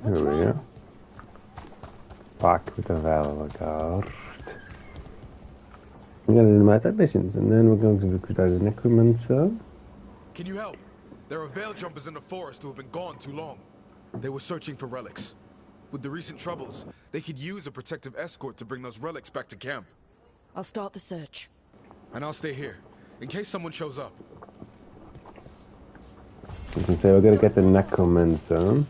What's Here we wrong? go. Back with the Veilguard. We're going to do my attack missions, and then we're going to recruit as a necromancer. Can you help? There are veil jumpers in the forest who have been gone too long. They were searching for relics. With the recent troubles, they could use a protective escort to bring those relics back to camp. I'll start the search. And I'll stay here, in case someone shows up. You can say we're going to get the necromancer.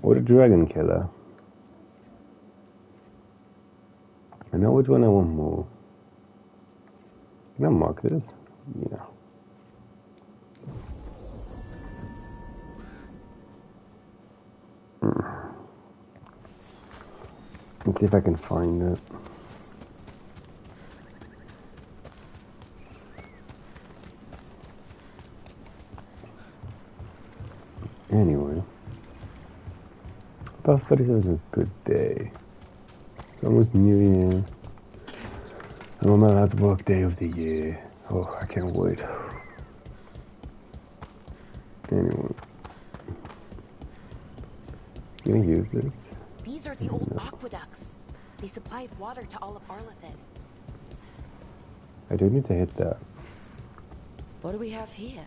Or the dragon killer. I know which one I want more. Can I mark this? Yeah. Let's see if I can find it. Anyway. About 37 is a good day. It's almost New Year. I'm on my last work day of the year. Oh, I can't wait. Anyway. Can I use this? These are the old aqueducts. They supplied water to all of Arlathan. I do need to hit that. What do we have here?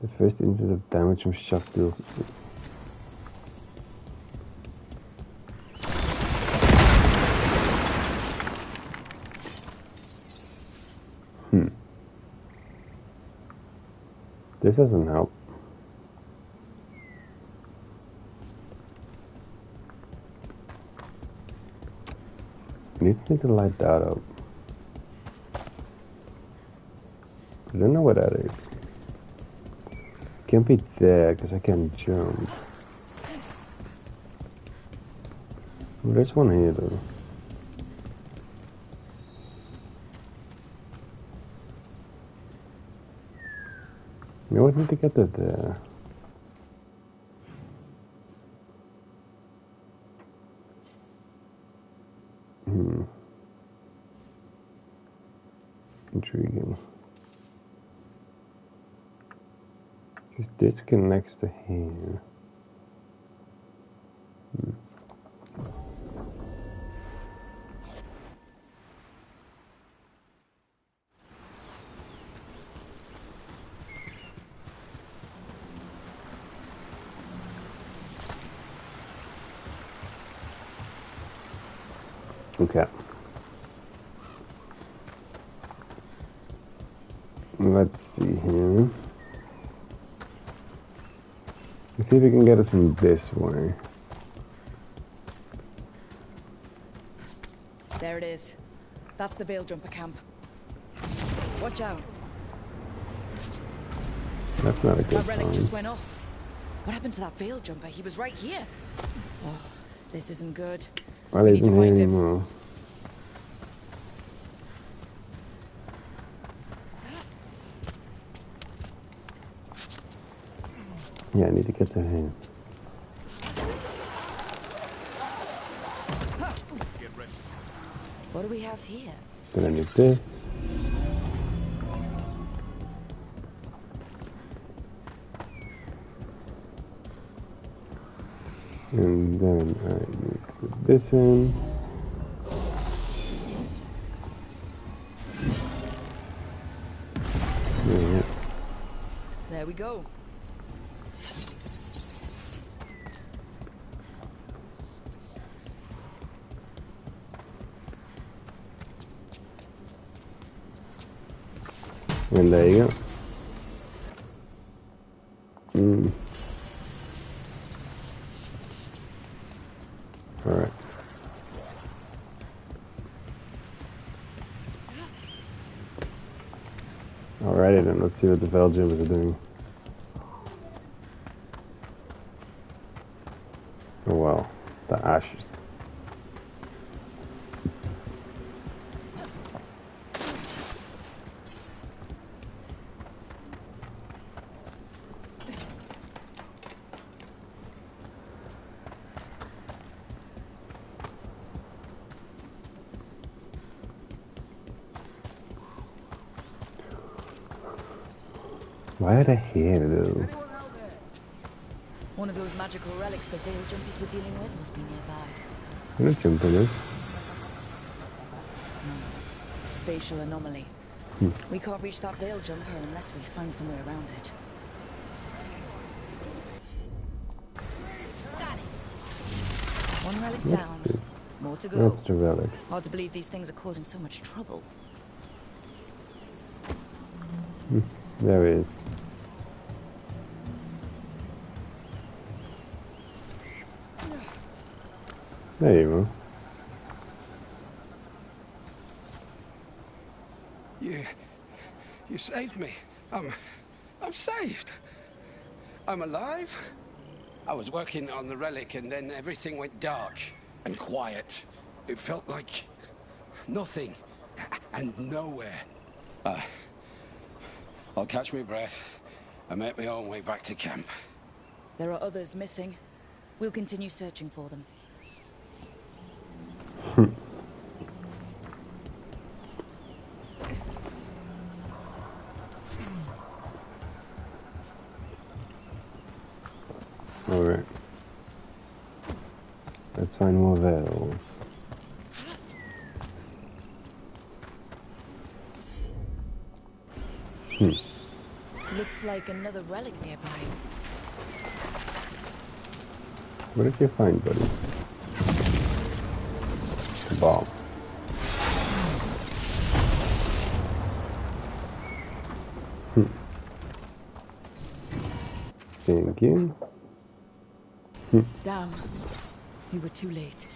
The first instance of damage from shock deals. This doesn't help. Need to light that up. I don't know what that is. Can't be there because I can't jump. Oh, there's one here though. I always need to get that there. Intriguing. Because this connects to here. Okay. Let's see here. Let's see if we can get us from this way. There it is. That's the Veil Jumper camp. Watch out. That's not a good That relic sign. just went off. What happened to that Veil Jumper? He was right here. Oh, this isn't good. Well, We he's need to in here find him. anymore. Yeah, I need to get to him. What do we have here? Then I need this. And then I need to put this in. Yeah. There we go. And there you go. Alright. Alrighty then, let's see what the Veil Jumpers are doing. Oh wow, the ashes. Why are they here, though? One of those magical relics the veil jumpers were dealing with must be nearby. I'm not jumping this. Spatial anomaly. We can't reach that veil jumper unless we find some way around it. Got it. One relic down. More to go. That's the relic. Hard to believe these things are causing so much trouble. There it is. There you go. You saved me. I'm saved. I'm alive. I was working on the relic and then everything went dark and quiet. It felt like nothing and nowhere. I'll catch my breath and make my own way back to camp. There are others missing. We'll continue searching for them. Alright. Let's find more veils. Looks like another relic nearby. What did you find, buddy? A ball. Thank you. Damn. We were too late.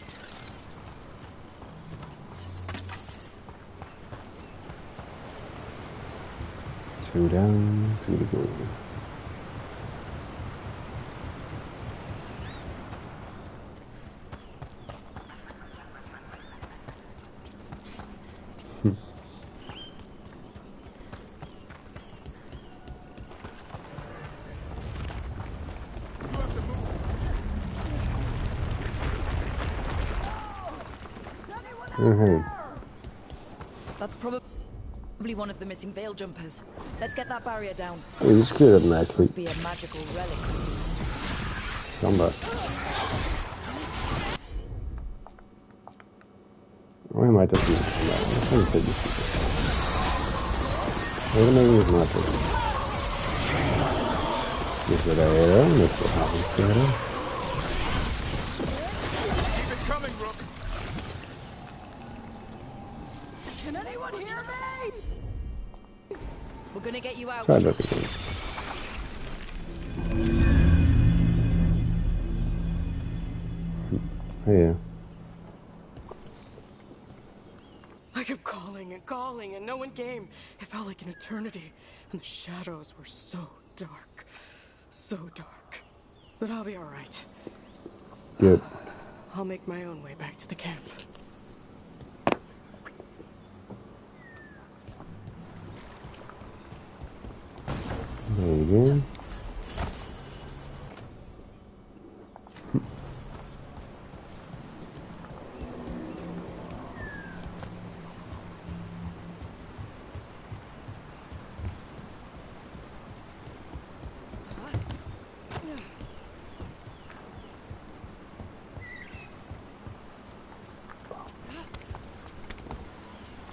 Two down, two to go. That's probably one of the missing veil jumpers. Let's get that barrier down. Oh, you just cleared up nicely. Must be a magical relic. Come back. Why am I touching this? I'm trying to take this. We're gonna use magic. This is what I hear. This is what happens to her. Keep it coming, Rook. Can anyone hear me? We're gonna get you out. Try that again. Yeah. I kept calling and no one came. It felt like an eternity, and the shadows were so dark. So dark. But I'll be alright. Good. I'll make my own way back to the camp. There you go.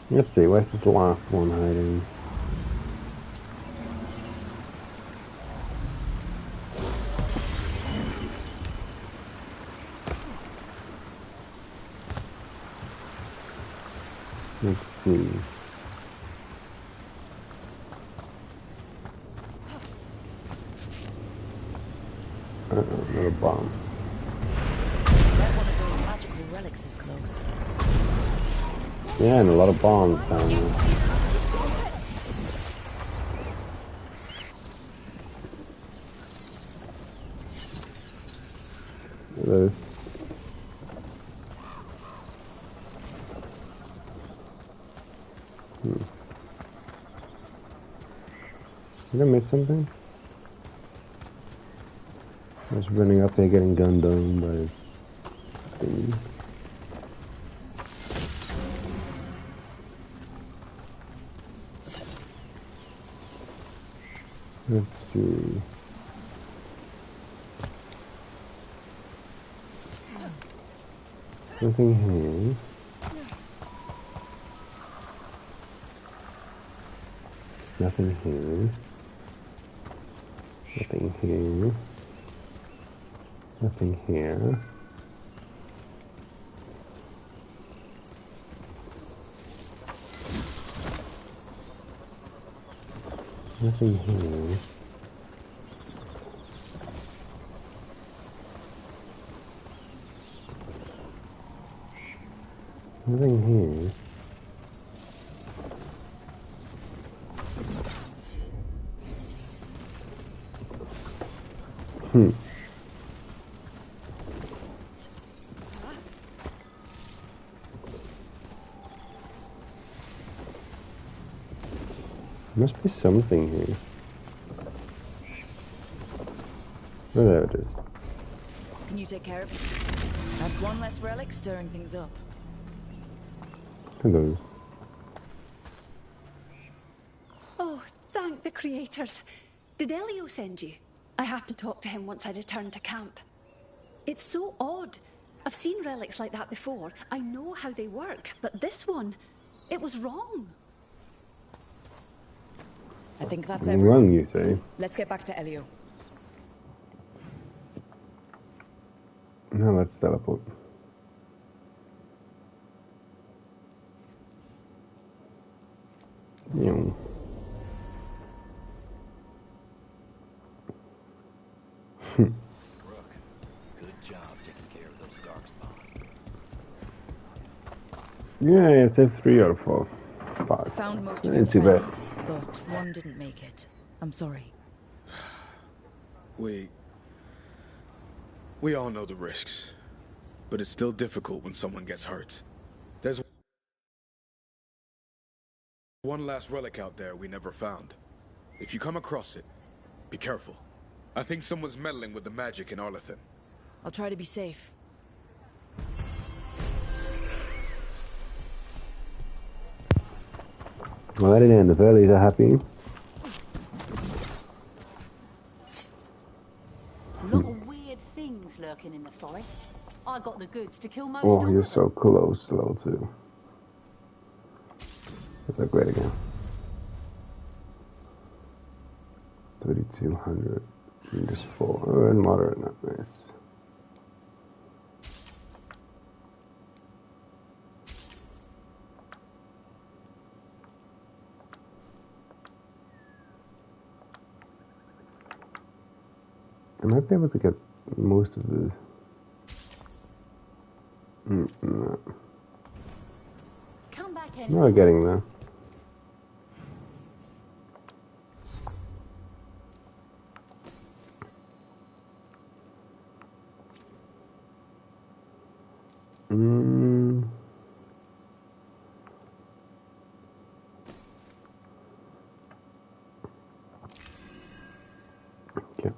Let's see, where's this last one hiding? Let's see. Another bomb. Bet one of those magical relics is close. Yeah, and a lot of bombs down there. Look at this. Did I miss something? I was running up there getting gunned down by things. Let's see. Nothing here. Nothing here. Nothing here. Nothing here. Nothing here. Nothing here. Must be something here. Oh, there it is. Can you take care of it? That's one less relic stirring things up. Hello. Oh, thank the creators. Did Elio send you? I have to talk to him once I return to camp. It's so odd. I've seen relics like that before. I know how they work, but this one, it was wrong. I think that's everything. Wrong, you say? Let's get back to Elio. Now let's teleport. Yeah. Good job taking care of those dark spots. Yeah, I saved 3 out of 4. 5. Found most of your Ain't too bad. friends, but one didn't make it. I'm sorry. We all know the risks, but it's still difficult when someone gets hurt. There's one last relic out there we never found. If you come across it, be careful. I think someone's meddling with the magic in Arlethan. I'll try to be safe. Well, that didn't end. The Verlies are happy. A lot of weird things lurking in the forest. I got the goods to kill most Oh, of you're them. so close to level 2. Let's upgrade again. 3200. Just 4. Oh, and moderate, not nice. I might be able to get most of this. No. Come back I'm not getting there. Okay.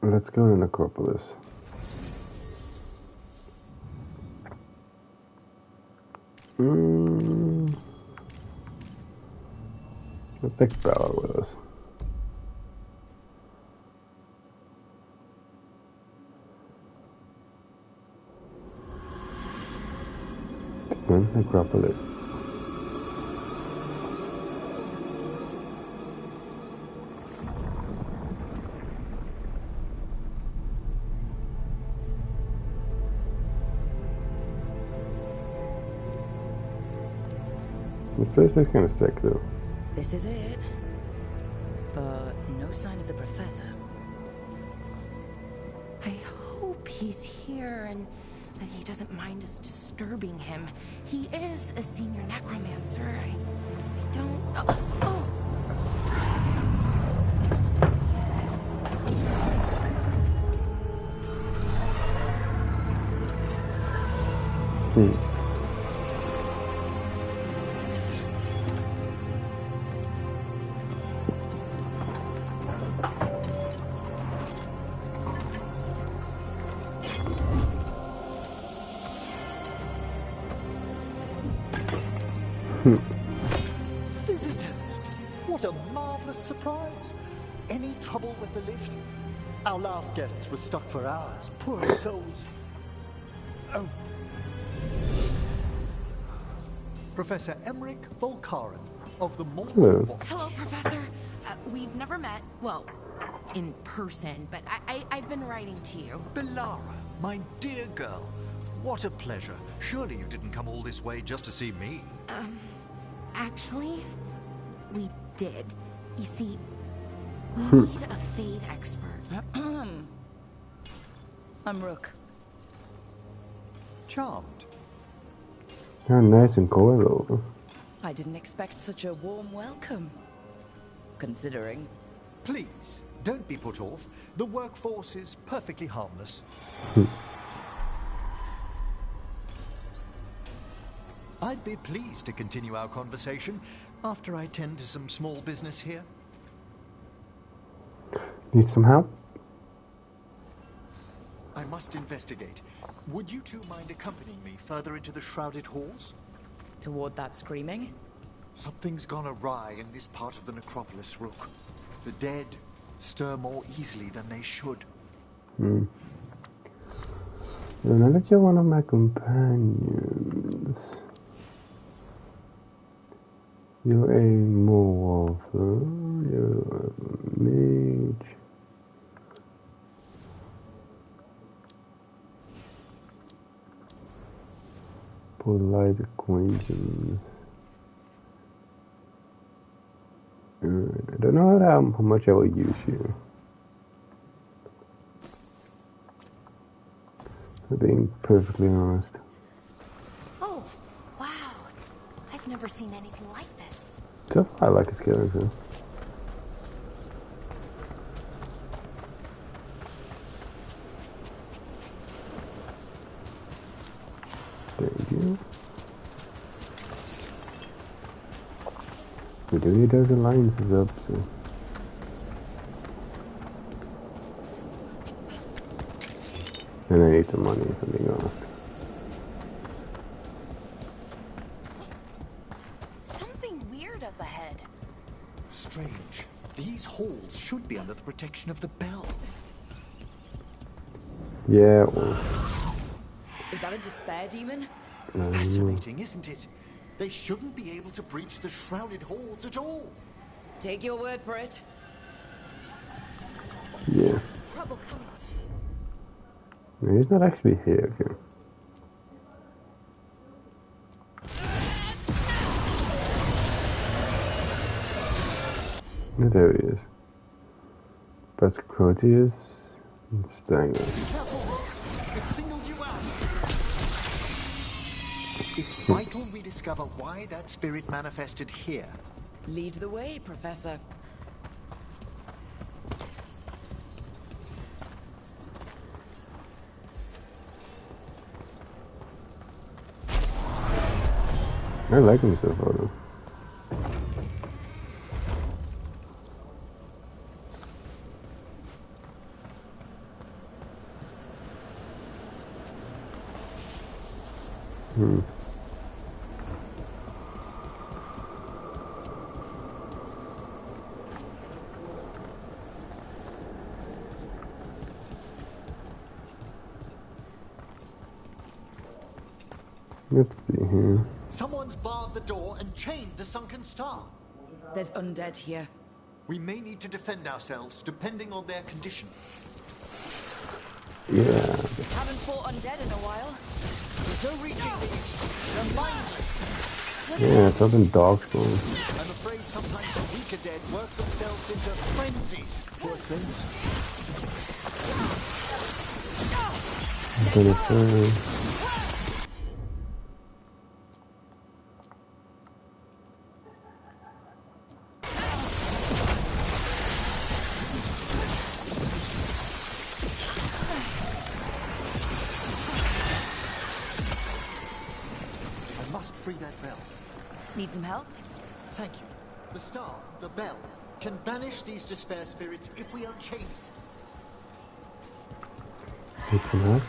Let's go to Necropolis. Let's take Bella with us. Come on, Necropolis. This place is kind of sick, though. This is it. But no sign of the professor. I hope he's here and that he doesn't mind us disturbing him. He is a senior necromancer. I don't... Oh! Visitors! What a marvelous surprise! Any trouble with the lift? Our last guests were stuck for hours. Poor souls. Oh. Professor Emmerich Volkaren of the Hello. Hello, Professor. We've never met, well, in person, but I've been writing to you. Belara, my dear girl. What a pleasure. Surely you didn't come all this way just to see me. Actually, we did. You see, we need a fade expert. I'm Rook. Charmed. How nice and cold. I didn't expect such a warm welcome. Considering. Please, don't be put off. The workforce is perfectly harmless. I'd be pleased to continue our conversation after I tend to some small business here. Need some help? I must investigate. Would you two mind accompanying me further into the shrouded halls? Toward that screaming? Something's gone awry in this part of the necropolis, Rook. The dead stir more easily than they should. Now that you're one of my companions. You're a morpher, you're a mage. Polite acquaintance. I don't know how much I will use you. For being perfectly honest. Oh, wow. I've never seen anything like this. So I like his character. Thank you. We do need those alliances up, so. And I need the money, if I'm being honest. Something weird up ahead. Strange. These halls should be under the protection of the bell. Yeah, well. Is that a despair demon? Fascinating, isn't it? They shouldn't be able to breach the shrouded halls at all. Take your word for it. Yeah. Trouble coming. No, he's not actually here, okay. No, there he is. Pastor Crotius and Stanger. It singled you out. It's vital we discover why that spirit manifested here. Lead the way, Professor. I like him so far, though. Let's see here. Someone's barred the door and chained the sunken star. There's undead here. We may need to defend ourselves, depending on their condition. Yeah. Haven't fought undead in a while. There's no reaching these. They're mindless. Yeah, it's up in darksouls. I'm afraid sometimes the weaker dead work themselves into frenzies. Poor things. Free that bell. Need some help? Thank you. The star, the bell, can banish these despair spirits if we unchain it. Need some help?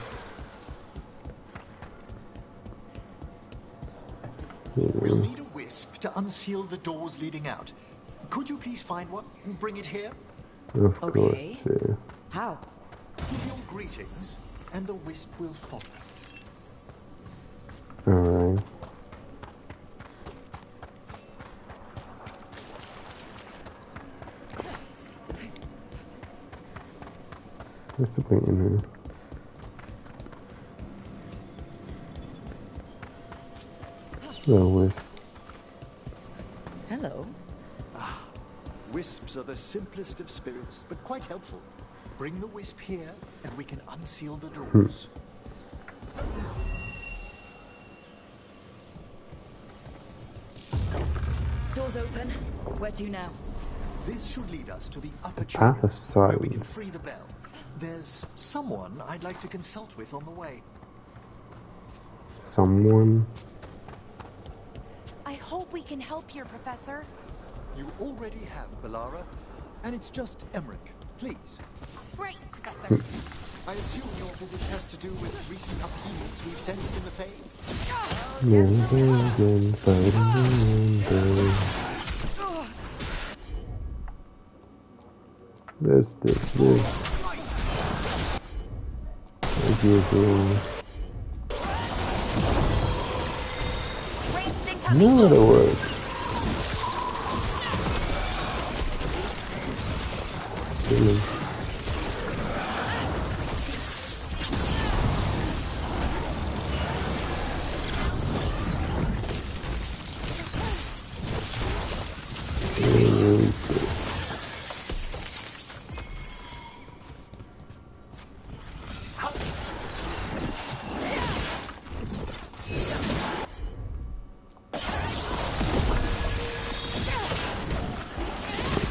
We'll need a whisk wisp to unseal the doors leading out. Could you please find one and bring it here? Of Okay. course, yeah. How? Give your greetings, and the wisp will follow. Alright. What's the point in here? Hello, wisp. Hello. Wisps are the simplest of spirits, but quite helpful. Bring the wisp here, and we can unseal the doors. Doors open. Where to now? This should lead us to the upper Path chambers, where we aside. can free the bell. There's someone I'd like to consult with on the way. Someone. I hope we can help here, Professor. You already have, Balara, and it's just Emmerich. Please. Great, Professor. I assume your visit has to do with recent upheavals we've sensed in the Fae? This. As usual. Ranged incoming. None of the work. Really.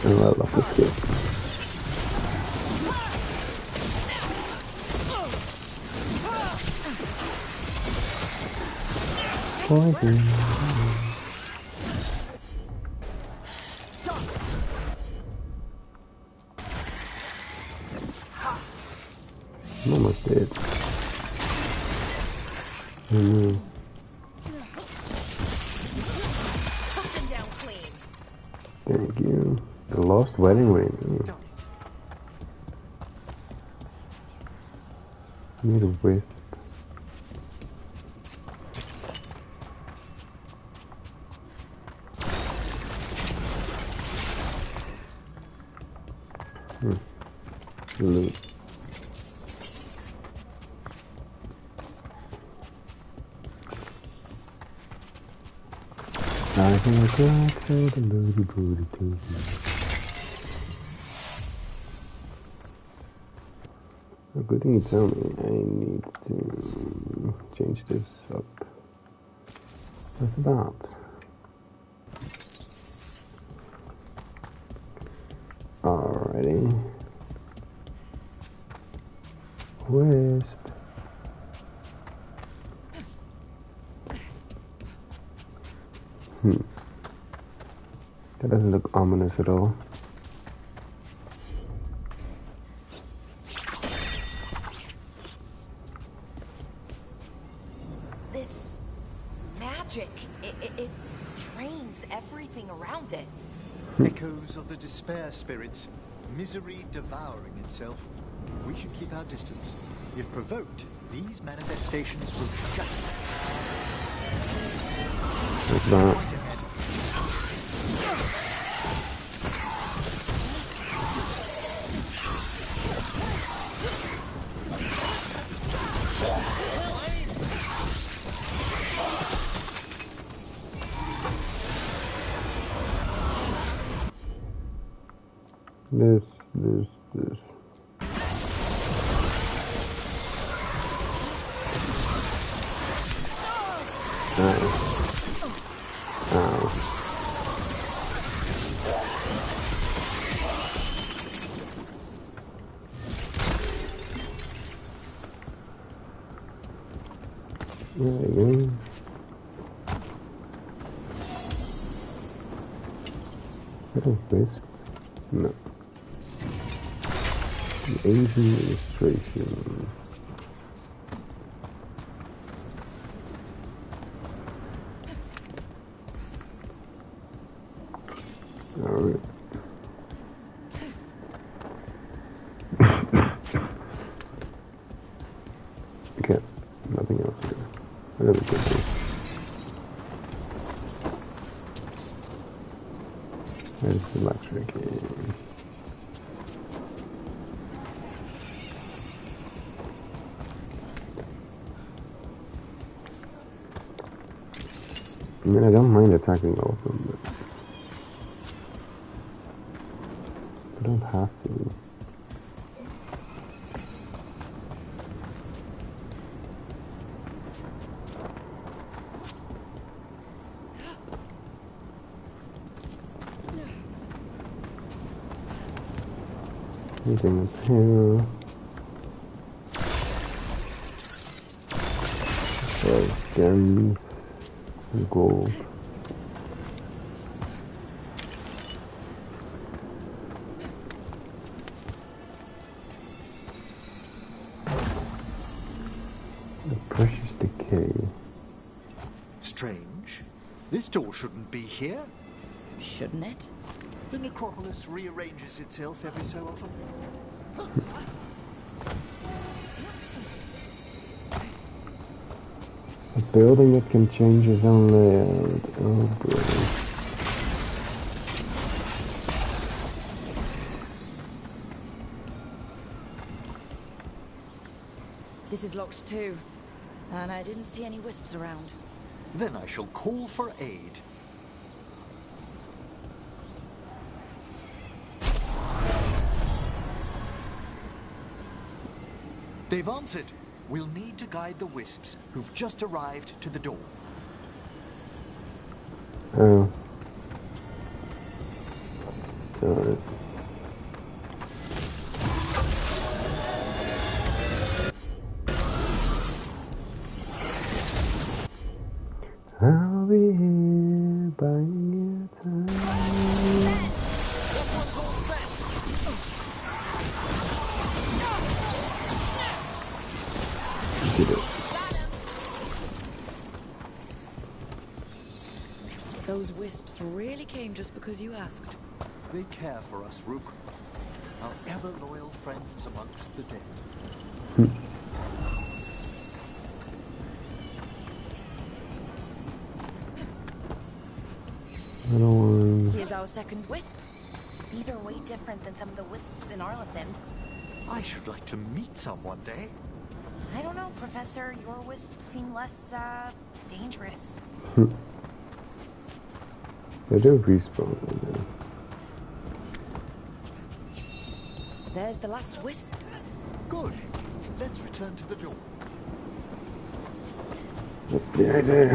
I love this game. Poison. I'm almost dead. Something down clean. Thank you. The lost wedding ring. Need a wisp. Loot. I can look like the little booty too. A good thing you tell me. I need to change this up. What's about? Alrighty. Wisp. That doesn't look ominous at all. This magic, it drains everything around it. Echoes of the despair spirits, misery devouring itself. We should keep our distance. If provoked, these manifestations will shatter. What's that? Right ahead. This. Ow. There you go. Little wisp? No. The Asian illustration. Okay, nothing else here. Whatever it could be. There's electric. I mean, I don't mind attacking all of them, but I don't have to. Anything up here? Gems and gold. The precious decay. Strange. This door shouldn't be here. Shouldn't it? The necropolis rearranges itself every so often. A building that can change its own layout. Oh boy. This is locked too. And I didn't see any wisps around. Then I shall call for aid. They've answered. We'll need to guide the wisps who've just arrived to the door. Oh. Alright. I'll be here buying your time. Did it. Those wisps really came just because you asked. They care for us, Rook. Our ever-loyal friends amongst the dead. I don't want... Here's our second wisp. These are way different than some of the wisps in Arlathan. I should like to meet some one day. I don't know, Professor. Your wisps seem less, dangerous. They do respawn. There's the last wisp. Good. Let's return to the door. What's the idea?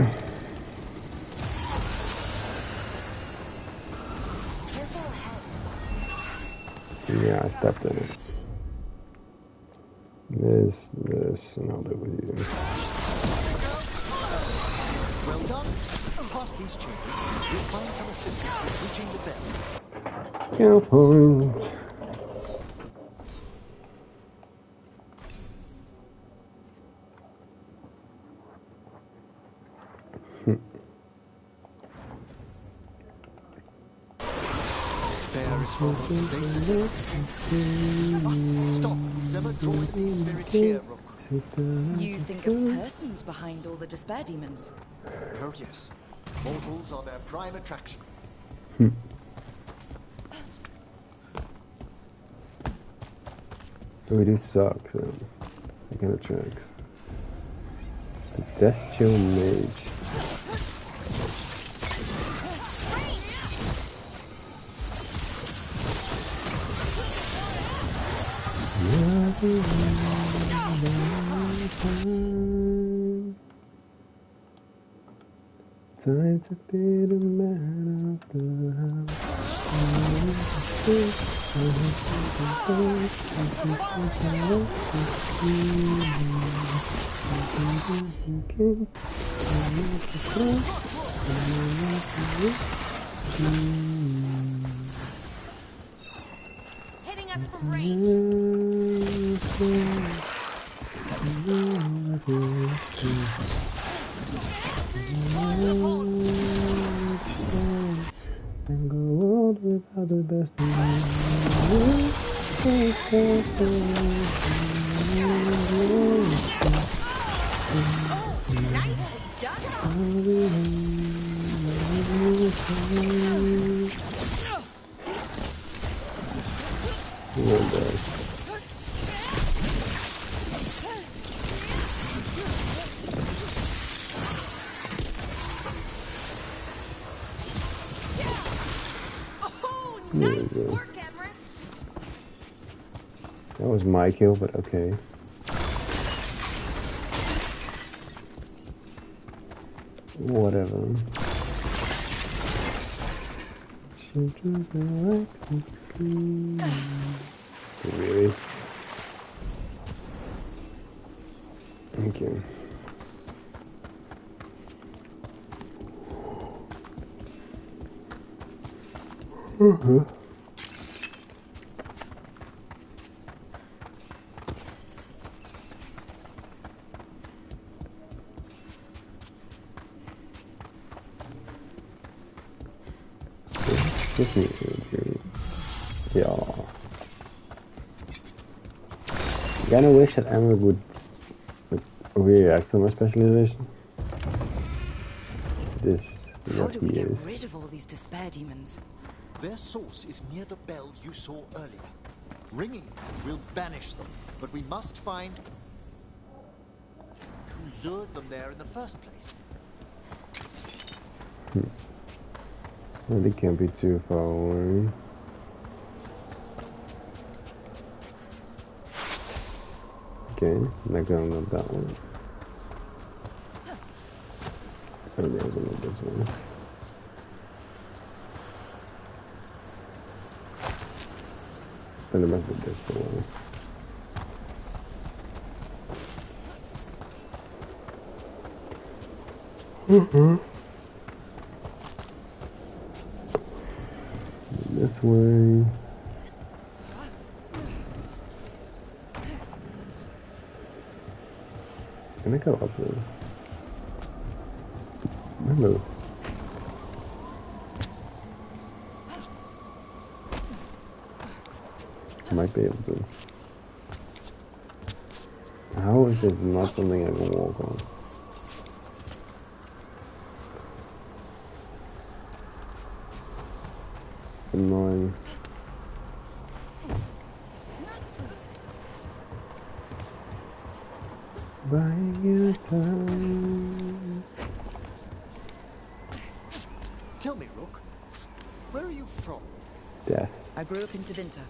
Careful ahead. Yeah, I stepped in it. This, and I'll do it with you. Well done. Past these chambers, you'll find some assistance with reaching the bell. Kill point. Despair is full of basic. Must stop who's ever joined these spirits here, Rook. You think a person's behind all the despair demons? Oh yes. Mortals are their prime attraction. Oh, it is suck, then. I gotta check. The Death Chill Mage. Time to be the man of the house. Hitting us from range. And go on without the best of me. Nice work, Cameron. That was my kill, but okay. Whatever. Really? Thank you. Yeah. I kinda wish that Emma would react to my specialization. This is How what do he we get is. rid of all these despair demons? Their source is near the bell you saw earlier. Ringing it will banish them, but we must find who lured them there in the first place. Well, they can't be too far away. Okay, not going up that one. Oh, there's another this one. And it must be this one. This way. Can I go up there? Hello. I might be able to. How is it not something I can walk on? Annoying. Buying you time. Tell me, Rook, where are you from? Death. I grew up in Tevinter.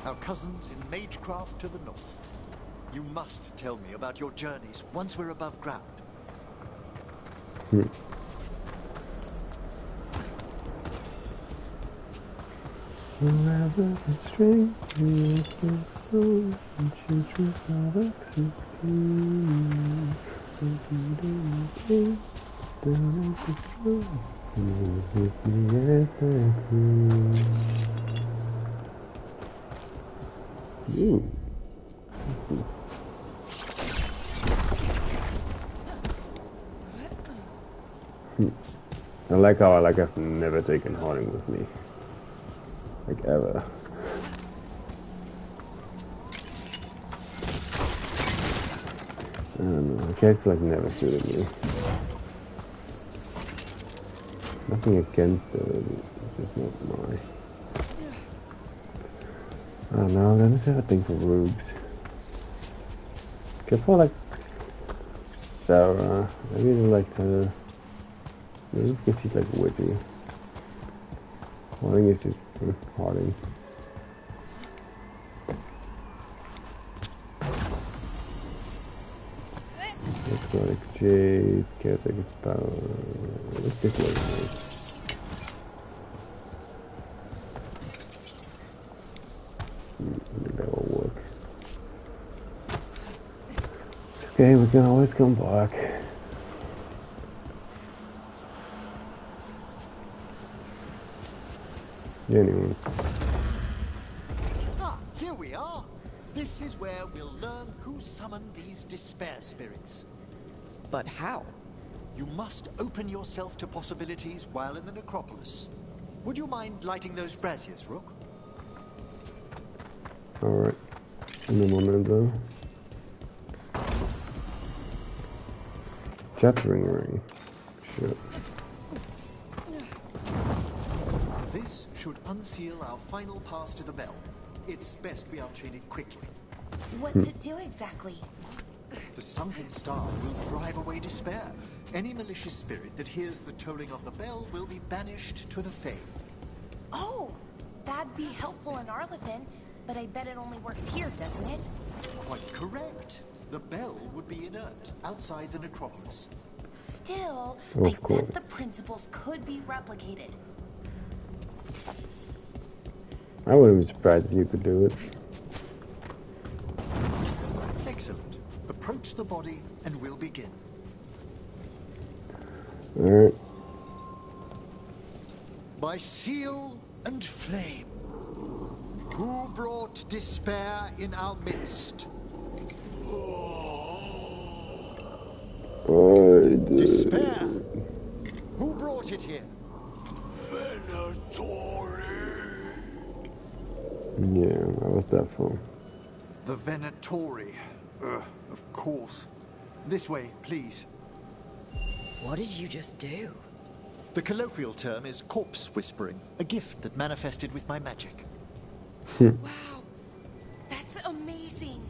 Our cousins in Magecraft to the north. You must tell me about your journeys once we're above ground. Whoever the strength you can slow and choose your father to be. Down at the floor, you hit me as I feel. Ooh. I like how I've never taken Harding with me. Like ever. I don't know, the character never suited me. Nothing against it, it's just not my... I don't know, I just have a thing for rogues. Except for Sarah, I really like her. Maybe because she's witty. Harding is just Harding. Exotic Jade, Caretaker's Power. Let's take a look at this. I think that will work. Okay, we can always come back. Anyway. Ah, here we are. This is where we'll learn who summoned these despair spirits. But how? You must open yourself to possibilities while in the necropolis. Would you mind lighting those braziers, Rook? Alright. In a moment though. Chattering ring. Sure. This should unseal our final pass to the bell. It's best we unchain it quickly. What's it do exactly? The sunken star will drive away despair. Any malicious spirit that hears the tolling of the bell will be banished to the Fade. Oh, that'd be helpful in Arlethan, but I bet it only works here, doesn't it? Quite correct. The bell would be inert outside the necropolis. Still, Of I course. bet the principles could be replicated. I wouldn't be surprised if you could do it. Excellent. Approach the body and we'll begin. Alright. By seal and flame, who brought despair in our midst? I did. Despair? Who brought it here? Yeah, what was that for? The Venatori. Of course. This way, please. What did you just do? The colloquial term is corpse whispering, a gift that manifested with my magic. Wow, that's amazing.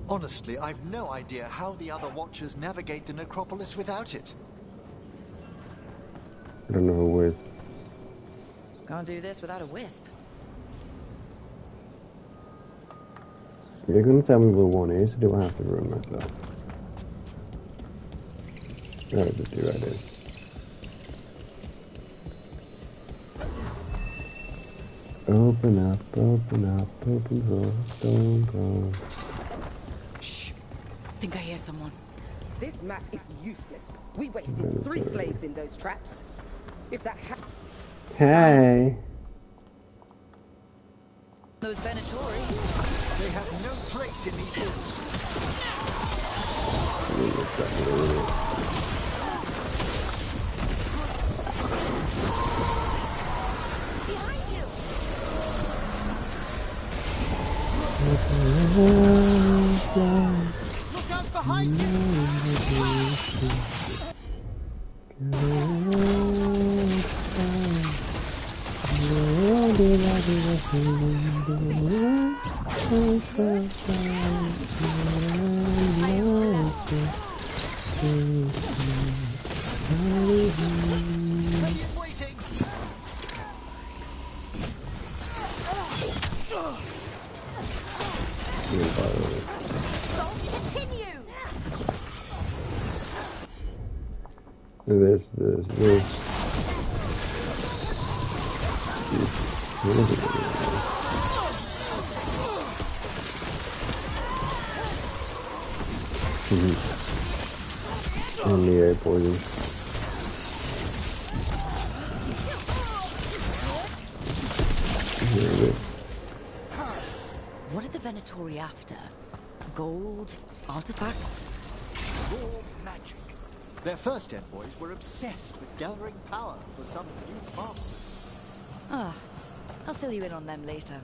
Honestly, I've no idea how the other Watchers navigate the necropolis without it. I don't know who with. Can't do this without a wisp. If you're gonna tell me what one is, do I have to ruin myself? No, just do right there. Open up, open door, don't go. Shh. I think I hear someone. This map is useless. We wasted 3 slaves in those traps. If that Hey! Those Venatori. They have no place in these hills. Behind you. Look out behind you! Waiting! This. What is it? And the air poison. What are the Venatori after? Gold? Artifacts? Raw magic. Their first envoys were obsessed with gathering power for some new master. Ah, I'll fill you in on them later.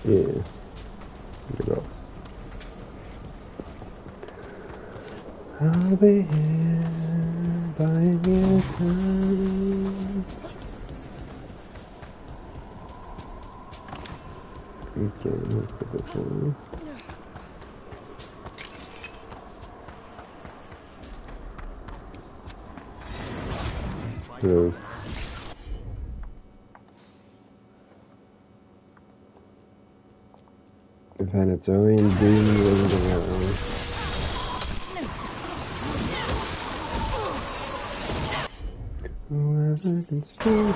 Yeah. Good off. I'll be here by your side. Okay, let's put this on. So, Venatorian demon wasn't around. Whoever can stop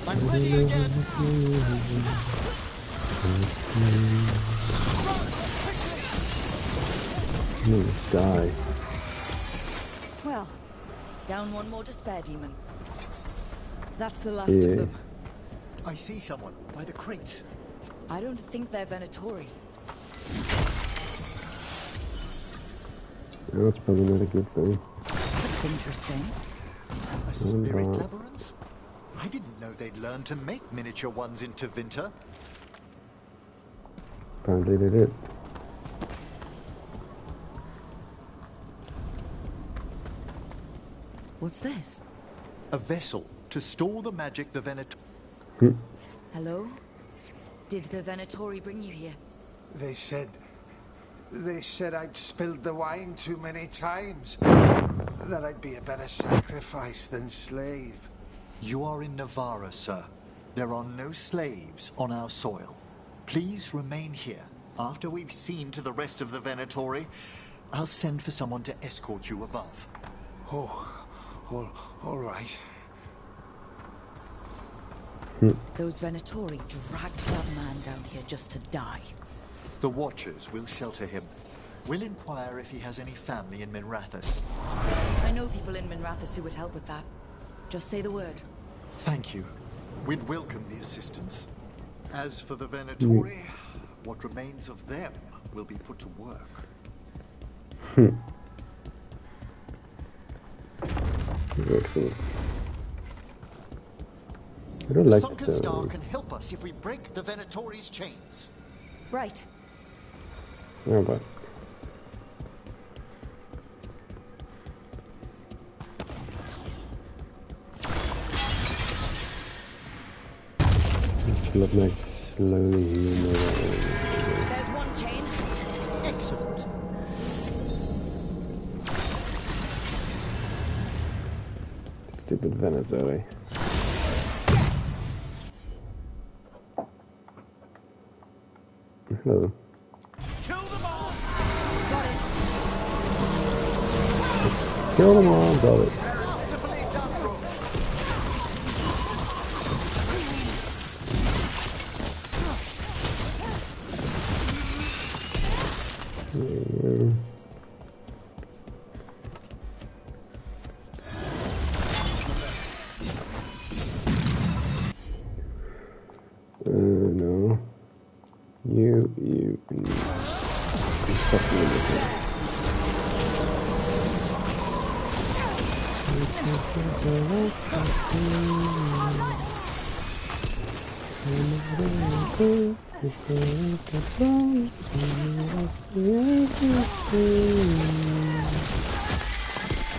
I'm ready again. Let's die. Well, down one more despair demon. That's the last Yeah. of them. I see someone by the crates. I don't think they're Venatori. No, that's probably not a good thing. That's interesting. A spirit labyrinth? I didn't know they'd learn to make miniature ones in Tevinter. Apparently they did. What's this? A vessel to store the magic the Venator... Hello? Did the Venatori bring you here? They said I'd spilled the wine too many times. That I'd be a better sacrifice than slave. You are in Navarra, sir. There are no slaves on our soil. Please remain here. After we've seen to the rest of the Venatori, I'll send for someone to escort you above. Oh, all right. Those Venatori dragged that man down here just to die. The Watchers will shelter him. We'll inquire if he has any family in Minrathous. I know people in Minrathous who would help with that. Just say the word. Thank you. We'd welcome the assistance. As for the Venatori, what remains of them will be put to work. Excellent. I don't like Sunken Star can help us if we break the Venatori's chains. Right. Yeah, but fill up like slowly here. There's one chain. Excellent. Stupid Venatori. Hello. Kill them all! Got it. Kill them all, got it. No. You fuck me with it.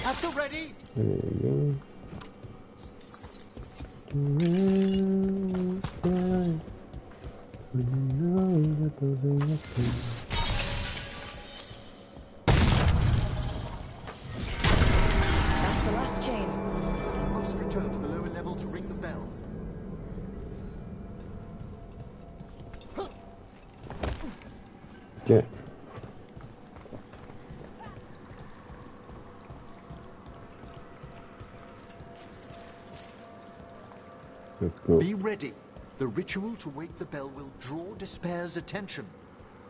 At the ready. There you That's the last chain. Must return to the lower level to ring the bell. Yeah. Let's go. Be ready. The ritual to wake the bell will draw Despair's attention.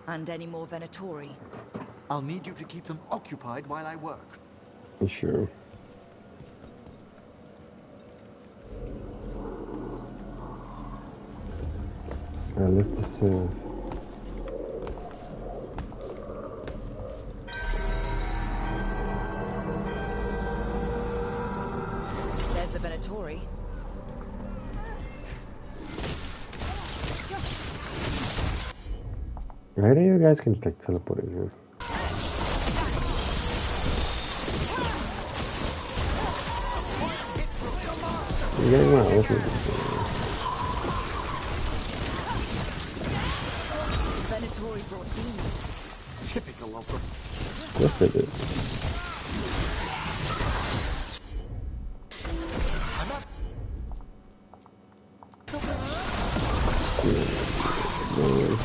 And any more Venatori? I'll need you to keep them occupied while I work. Sure. I left this There's the Venatori. Right, you guys can just like teleport in here. You're getting my ultimate. Venatori brought demons. Typical of them. Yes, they did.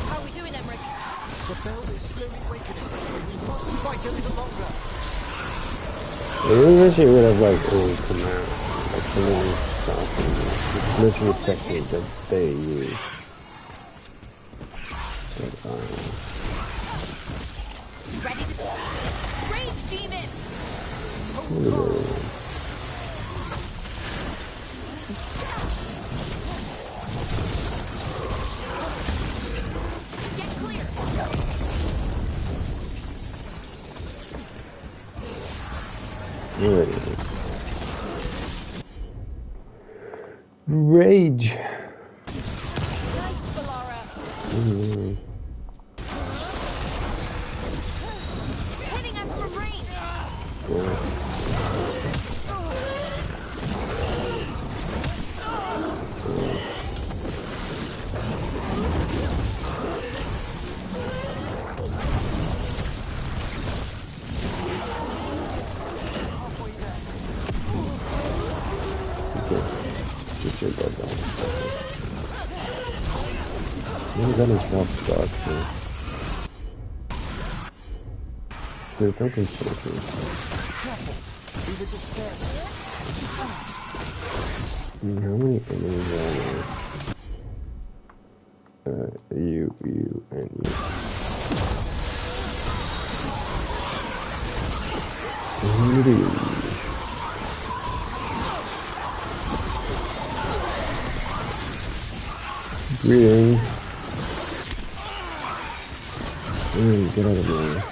How are we doing, Emmerich? The bell is slowly awakening. We must fight a little longer. They wish it would have like all come out, like the little stuff and literally technique that they use. But, Ready to rage demon. There it is. Rage. Nice, Valara. Hitting us from range. Maybe that is not dark too. Dude, don't consider it. How many enemies are there? You, and you. Greetings. Get out of there.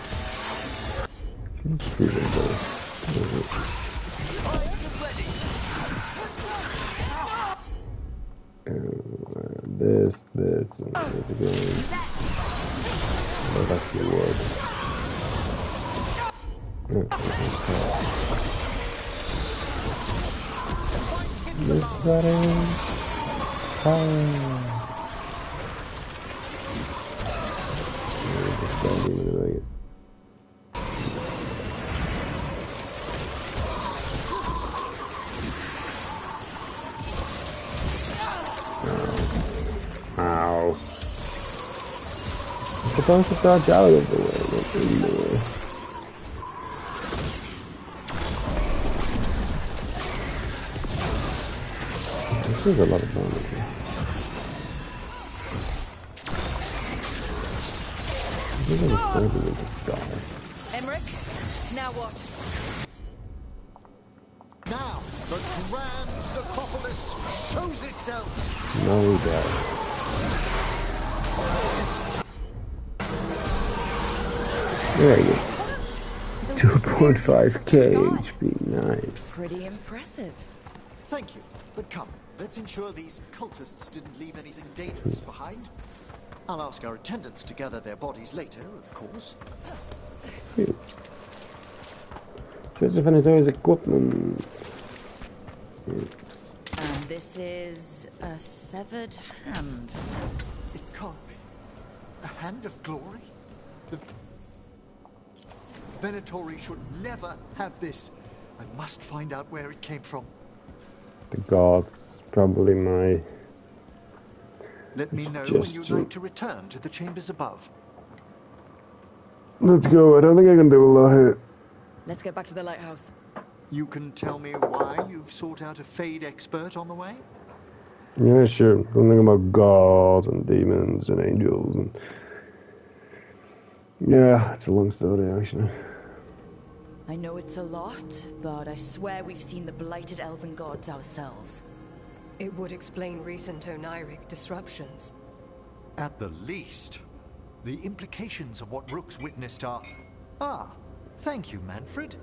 She's freezing, though. This, and this again. Oh, that's the word. This better. Ow. I'm supposed to dodge out of the way. That's in the way. This is a lot of damage. Emmerich, now what? Now, the grand necropolis shows itself. No doubt. There you go. 2.5k HP, nice. Pretty impressive. Thank you, but come, let's ensure these cultists didn't leave anything dangerous behind. I'll ask our attendants to gather their bodies later, of course. Search of Venezuela's equipment. And this is a severed hand. It can't be. A hand of glory? The Venatori should never have this. I must find out where it came from. The gods, probably my... Let me know when you'd like to return to the chambers above. Let's go. I don't think I can do a lot here. Let's get back to the lighthouse. You can tell me why you've sought out a Fade expert on the way? Yeah, sure. Something about gods and demons and angels and... Yeah, it's a long story, actually. I know it's a lot, but I swear we've seen the blighted elven gods ourselves. It would explain recent Oniric disruptions. At the least. The implications of what Rook's witnessed are... Ah, thank you, Manfred.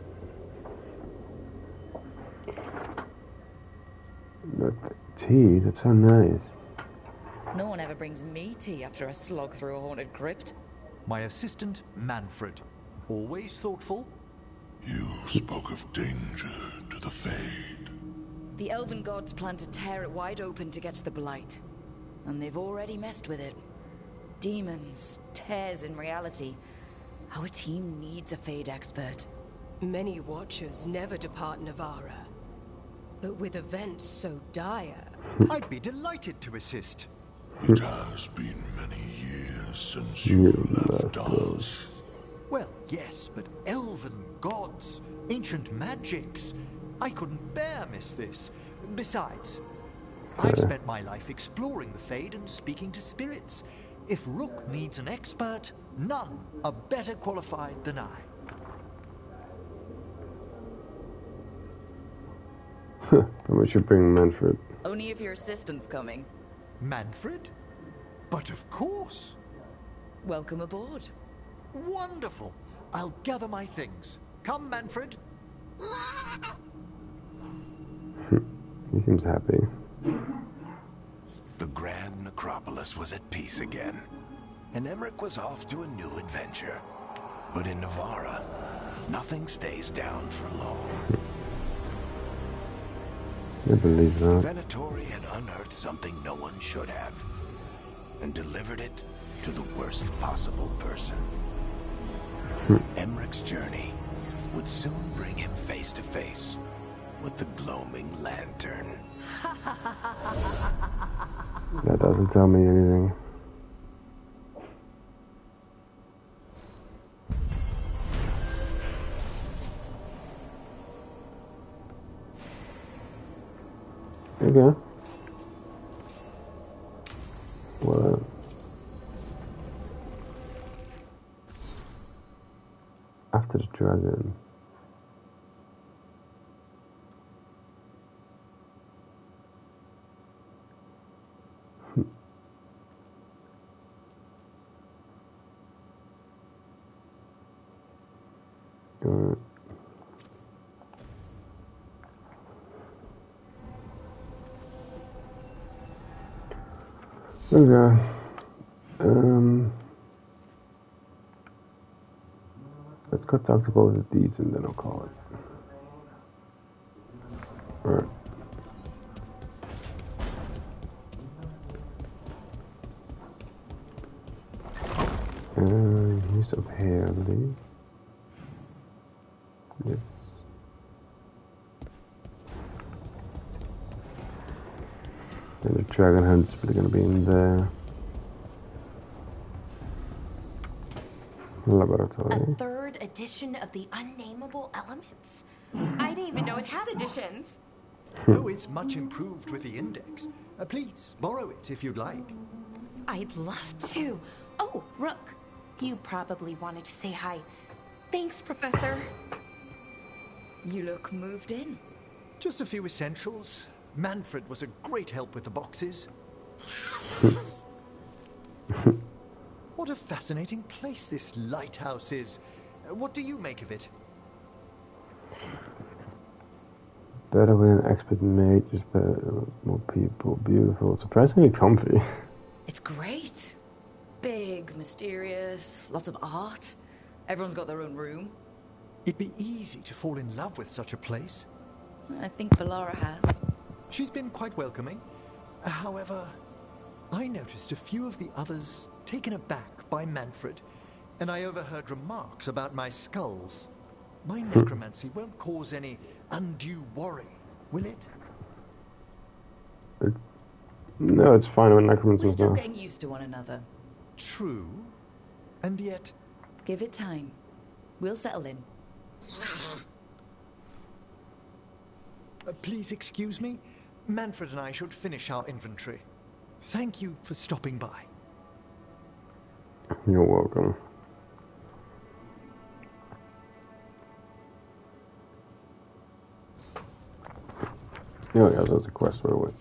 That tea, that's so nice. No one ever brings me tea after a slog through a haunted crypt. My assistant, Manfred. Always thoughtful. You spoke of danger to the Fade. The elven gods plan to tear it wide open to get to the blight. And they've already messed with it. Demons, tears in reality. Our team needs a Fade expert. Many Watchers never depart Navarra. But with events so dire... I'd be delighted to assist. It has been many years since you left us. Well, yes, but elven gods, ancient magics. I couldn't bear miss this. Besides, I've spent my life exploring the Fade and speaking to spirits. If Rook needs an expert, none are better qualified than I. How much you bring Manfred? Only if your assistant's coming. Manfred? But of course. Welcome aboard. Wonderful. I'll gather my things. Come, Manfred. He seems happy. The grand necropolis was at peace again, and Emmerich was off to a new adventure. But in Navarra, nothing stays down for long. I believe that. The Venatori had unearthed something no one should have, and delivered it to the worst possible person. Emmerich's journey would soon bring him face to face with the gloaming lantern. That doesn't tell me anything. Okay. What? After the dragon. Okay. Let's go talk to both of these and then I'll call it. Alright. Use of hair, I believe. Yes. And the dragon hunt's probably gonna be in there. Laboratory. A third edition of the Unnameable Elements? I didn't even know it had editions. Oh, it's much improved with the index. Please, borrow it if you'd like. I'd love to. Oh, Rook, you probably wanted to say hi. Thanks, Professor. You look moved in. Just a few essentials. Manfred was a great help with the boxes. What a fascinating place this lighthouse is. What do you make of it? Better with an expert mate, just better, more people, beautiful, surprisingly comfy. It's great. Big, mysterious, lots of art. Everyone's got their own room. It'd be easy to fall in love with such a place. I think Valara has. She's been quite welcoming. However, I noticed a few of the others taken aback by Manfred, and I overheard remarks about my skulls. My necromancy won't cause any undue worry, will it? No, it's fine when necromancy. We're still getting used to one another. True, and yet... Give it time. We'll settle in. Please excuse me. Manfred and I should finish our inventory. Thank you for stopping by. You're welcome. Oh yeah, there's a quest right away.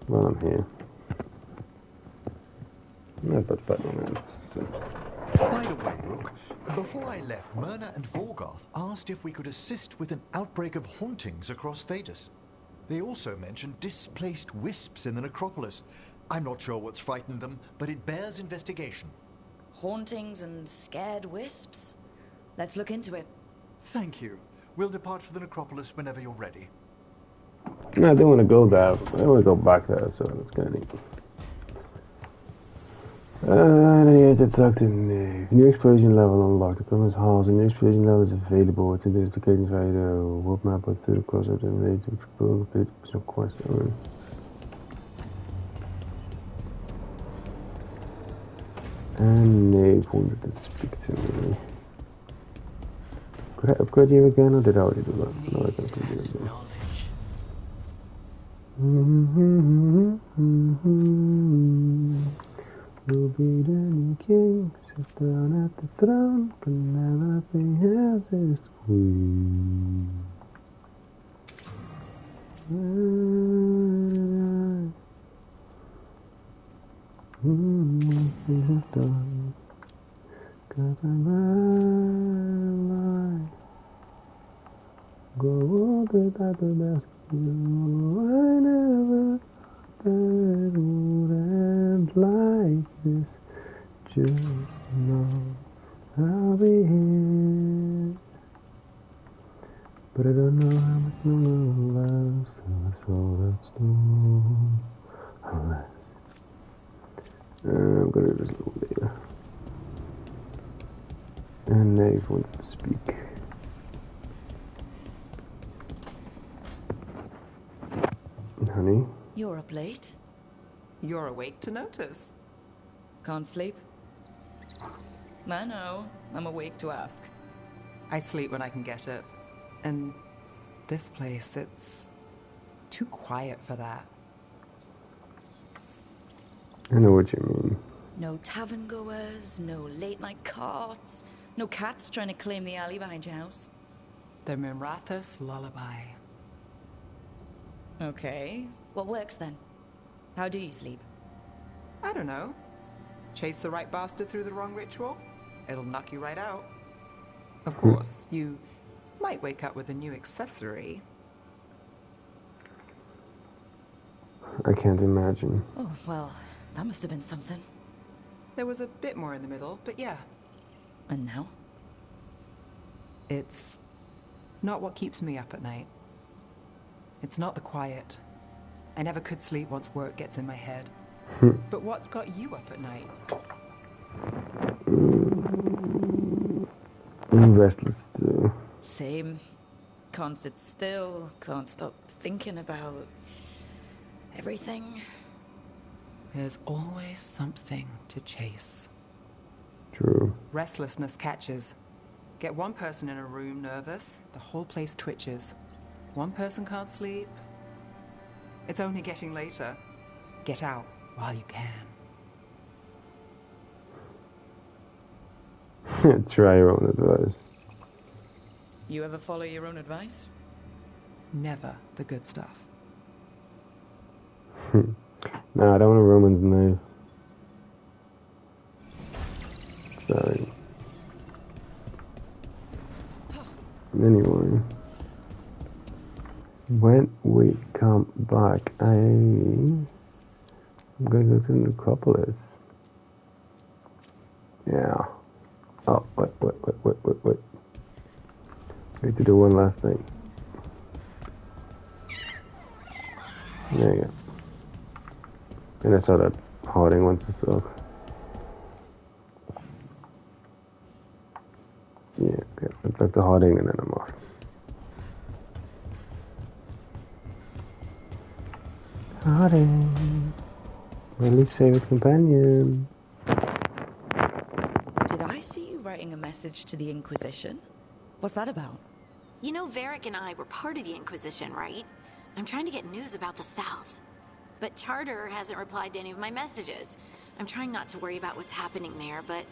Well, I'm here. Yeah, but on it. By the way, Rook, before I left, Myrna and Vorgoth asked if we could assist with an outbreak of hauntings across Thedas. They also mentioned displaced wisps in the necropolis. I'm not sure what's frightened them, but it bears investigation. Hauntings and scared wisps? Let's look into it. Thank you. We'll depart for the necropolis whenever you're ready. No, I don't want to go there. I want to go back there, so that's kind of neat. It's tucked in. New explosion level unlocked. The promised halls. A new explosion level is available. It's in this location via the world map or through the crossover and ready to explore the personal quest. And Nave wanted to speak to me. Could I upgrade you again, or did I already do that? No, I can upgrade you again. We'll be the new king, sit down at the throne, Penelope has his queen. Cause I'm alive. the type of ask you. I never thought it would end like this. Just know I'll be here. But I don't know how much longer lasts till I saw that storm. Alas. I'm gonna just look there. And Nave wants to speak. Honey? You're up late. You're awake to notice. Can't sleep? I know. I'm awake to ask. I sleep when I can get it. And this place, it's too quiet for that. I know what you mean. No tavern goers, no late night carts, no cats trying to claim the alley behind your house. The Mirathus lullaby. Okay, what works then? How do you sleep? I don't know. Chase the right bastard through the wrong ritual? It'll knock you right out. Of course, you might wake up with a new accessory. I can't imagine. Oh, well, that must have been something. There was a bit more in the middle, but yeah. And now? It's not what keeps me up at night. It's not the quiet. I never could sleep once work gets in my head. But what's got you up at night? I'm restless too. Same. Can't sit still, can't stop thinking about everything. There's always something to chase. True. Restlessness catches. Get one person in a room nervous, the whole place twitches. One person can't sleep. It's only getting later. Get out while you can. Try your own advice. You ever follow your own advice? Never the good stuff. Nah, I don't want a Roman's knife. Sorry. Anyway. When we come back, I'm gonna go to the necropolis. Yeah. Oh, wait. We need to do one last thing. There you go. And I saw that hoarding once I spoke. Yeah, okay. Let's look the hoarding and then I'm off. Hoarding. My least favorite companion. Did I see you writing a message to the Inquisition? What's that about? You know, Varric and I were part of the Inquisition, right? I'm trying to get news about the South. But Charter hasn't replied to any of my messages. I'm trying not to worry about what's happening there, but...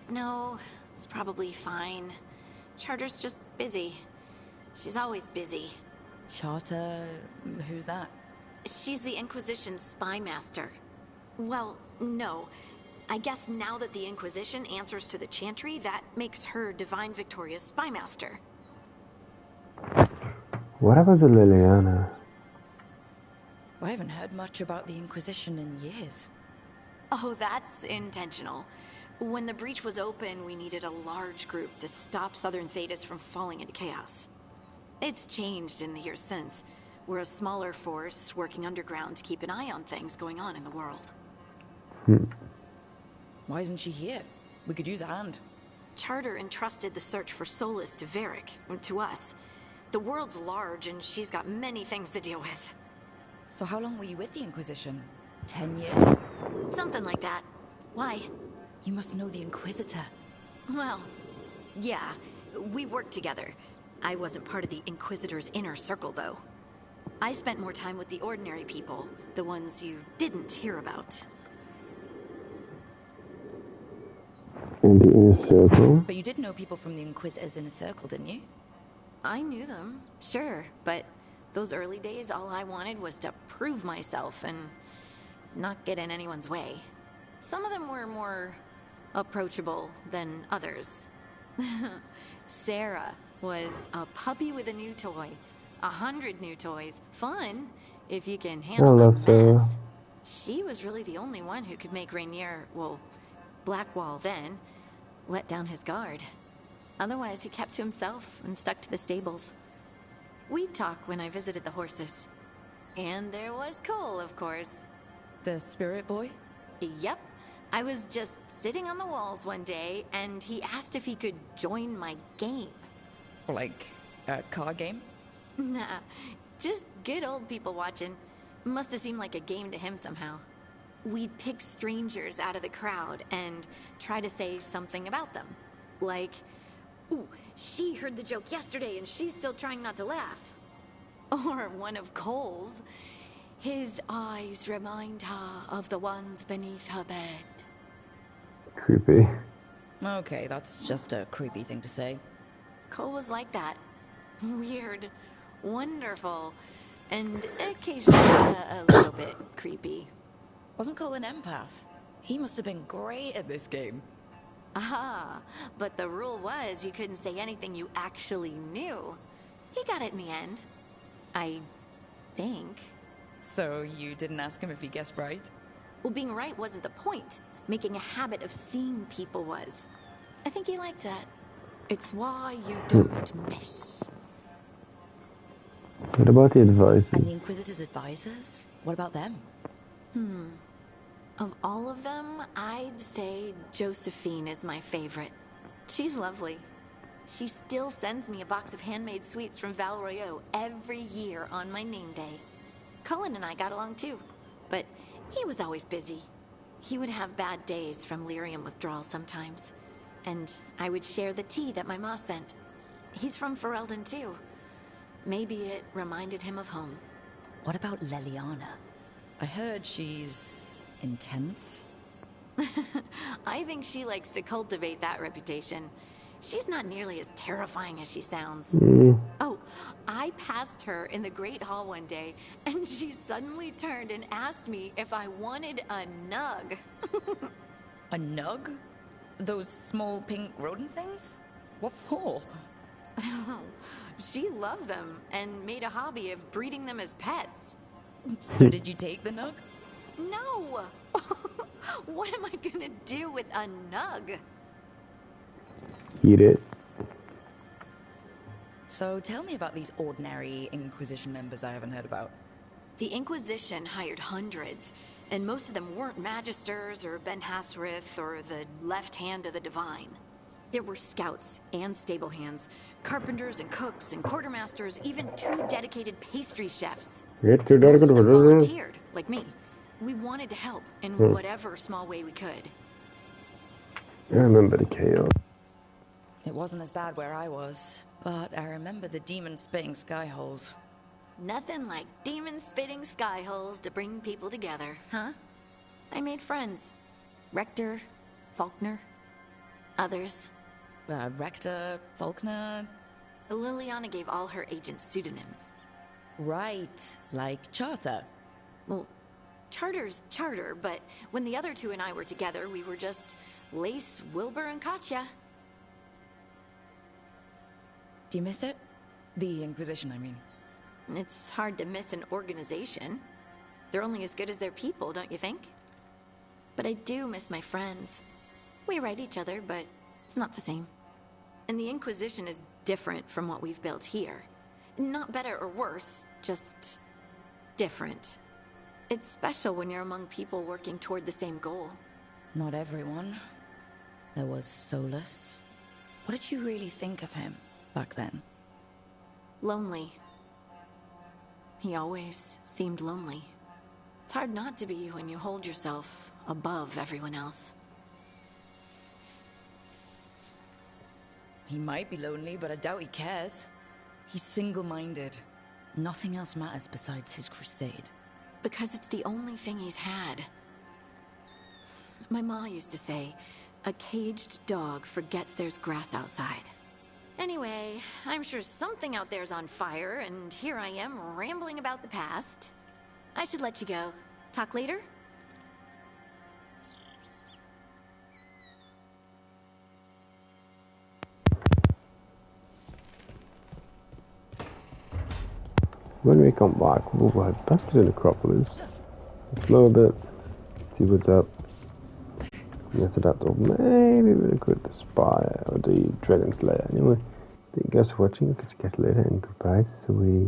No, it's probably fine. Charter's just busy. She's always busy. Charter... who's that? She's the Inquisition's spy master. Well, no. I guess now that the Inquisition answers to the Chantry, that makes her Divine Victoria's spy master. What happened to Liliana? I haven't heard much about the Inquisition in years. Oh, that's intentional. When the breach was open, we needed a large group to stop Southern Thedas from falling into chaos. It's changed in the years since. We're a smaller force working underground to keep an eye on things going on in the world. Why isn't she here? We could use a hand. Charter entrusted the search for Solus to Varric, to us. The world's large and she's got many things to deal with. So how long were you with the Inquisition? 10 years? Something like that. Why? You must know the Inquisitor. Well, yeah, we worked together. I wasn't part of the Inquisitor's inner circle, though. I spent more time with the ordinary people, the ones you didn't hear about. In the inner circle? But you did know people from the Inquisitor's inner circle, didn't you? I knew them, sure, but those early days, all I wanted was to prove myself and not get in anyone's way. Some of them were more approachable than others. Sarah, was a puppy with a new toy. 100 new toys. Fun, if you can handle the mess. She was really the only one who could make Rainier, well, Blackwall then, let down his guard. Otherwise, he kept to himself and stuck to the stables. We'd talk when I visited the horses. And there was Cole, of course. The spirit boy? Yep. I was just sitting on the walls one day, and he asked if he could join my game. Like a card game? Nah, just good old people watching. Must have seemed like a game to him somehow. We'd pick strangers out of the crowd and try to say something about them. Like, ooh, she heard the joke yesterday and she's still trying not to laugh. Or one of Cole's. His eyes remind her of the ones beneath her bed. Creepy. Okay, that's just a creepy thing to say. Cole was like that. Weird. Wonderful. And occasionally a little bit creepy. Wasn't Cole an empath? He must have been great at this game. Aha, but the rule was you couldn't say anything you actually knew. He got it in the end. I think. So you didn't ask him if he guessed right? Well, being right wasn't the point. Making a habit of seeing people was. I think he liked that. It's why you don't miss. What about the advisors? And the Inquisitor's advisors? What about them? Of all of them, I'd say Josephine is my favorite. She's lovely. She still sends me a box of handmade sweets from Val Royeaux every year on my name day. Cullen and I got along too, but he was always busy. He would have bad days from lyrium withdrawal sometimes, and I would share the tea that my ma sent. He's from Ferelden too. Maybe it reminded him of home. What about Leliana? I heard she's intense. I think she likes to cultivate that reputation. She's not nearly as terrifying as she sounds. Oh, I passed her in the Great Hall one day, and she suddenly turned and asked me if I wanted a nug. A nug? Those small pink rodent things? What for? She loved them and made a hobby of breeding them as pets. So did you take the nug? No! What am I gonna do with a nug? Eat it. So tell me about these ordinary Inquisition members I haven't heard about. The Inquisition hired hundreds, and most of them weren't Magisters or Ben Hasrith or the left hand of the Divine. There were scouts and stable hands, carpenters and cooks and quartermasters, even 2 dedicated pastry chefs. Most of them volunteered, like me. We wanted to help in whatever small way we could. I remember the chaos. It wasn't as bad where I was, but I remember the demon spitting sky holes. Nothing like demon spitting sky holes to bring people together, huh? I made friends. Rector, Faulkner, others. Rector, Faulkner. Liliana gave all her agents pseudonyms. Right, like Charter. Well, Charter's Charter, but when the other 2 and I were together, we were just Lace, Wilbur, and Katya. Do you miss it? The Inquisition, I mean. It's hard to miss an organization. They're only as good as their people, don't you think? But I do miss my friends. We write each other, but it's not the same. And the Inquisition is different from what we've built here. Not better or worse, just different. It's special when you're among people working toward the same goal. Not everyone. There was Solus. What did you really think of him back then? Lonely. He always seemed lonely. It's hard not to be when you hold yourself above everyone else. He might be lonely, but I doubt he cares. He's single-minded. Nothing else matters besides his crusade. Because it's the only thing he's had. My ma used to say, a caged dog forgets there's grass outside. Anyway, I'm sure something out there's on fire, and here I am rambling about the past. I should let you go. Talk later? When we come back, we'll head back to the necropolis, explore a bit, see what's up. And after that, or maybe we'll go to the spy or the dragon slayer. Anyway, thank you guys for watching. I'll catch you guys later, and goodbye, sweet.